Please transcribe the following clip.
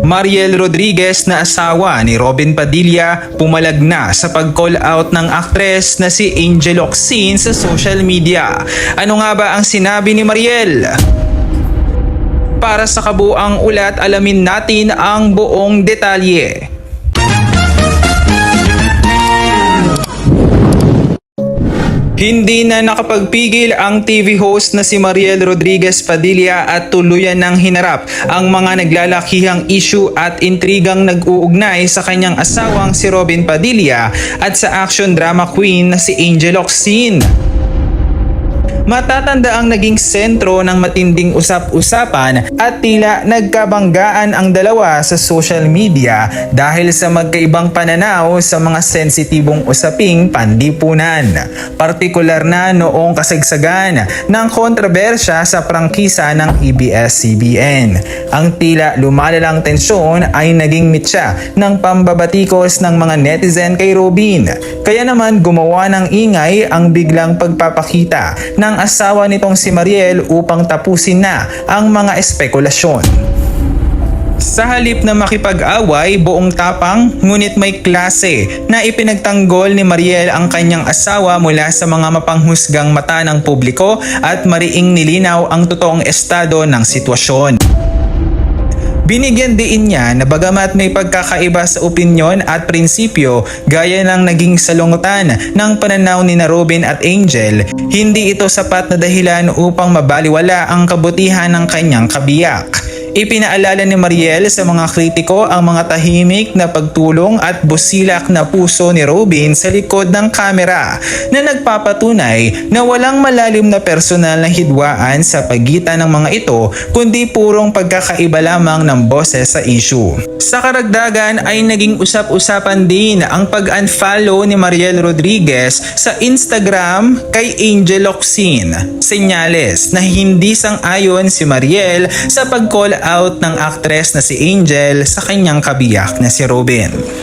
Mariel Rodriguez na asawa ni Robin Padilla pumalag na sa pag-call out ng aktres na si Angel Locsin sa social media. Ano nga ba ang sinabi ni Mariel? Para sa kabuuang ulat, alamin natin ang buong detalye. Hindi na nakapagpigil ang TV host na si Mariel Rodriguez Padilla at tuluyan ng hinarap ang mga naglalakihang issue at intrigang nag-uugnay sa kanyang asawang si Robin Padilla at sa action drama queen na si Angel Locsin. Matatanda ang naging sentro ng matinding usap-usapan at tila nagkabanggaan ang dalawa sa social media dahil sa magkaibang pananaw sa mga sensitibong usaping panlipunan. Partikular na noong kasagsagan ng kontrobersya sa prangkisa ng ABS-CBN. Ang tila lumalalang tensyon ay naging mitya ng pambabatikos ng mga netizen kay Robin. Kaya naman gumawa ng ingay ang biglang pagpapakita ng asawa nitong si Mariel upang tapusin na ang mga espekulasyon. Sa halip na makipag-away, buong tapang ngunit may klase na ipinagtanggol ni Mariel ang kanyang asawa mula sa mga mapanghusgang mata ng publiko at mariing nilinaw ang totoong estado ng sitwasyon. Binigyan din niya na bagamat may pagkakaiba sa opinyon at prinsipyo gaya ng naging salungutan ng pananaw ni Robin at Angel, hindi ito sapat na dahilan upang mabaliwala ang kabutihan ng kanyang kabiyak. Ipinaalala ni Mariel sa mga kritiko ang mga tahimik na pagtulong at busilak na puso ni Robin sa likod ng kamera na nagpapatunay na walang malalim na personal na hidwaan sa pagitan ng mga ito kundi purong pagkakaiba lamang ng boses sa issue. Sa karagdagan ay naging usap-usapan din ang pag-unfollow ni Mariel Rodriguez sa Instagram kay Angel Locsin. Senyales na hindi sang-ayon si Mariel sa pag-call out ng aktres na si Angel sa kanyang kabiyak na si Robin.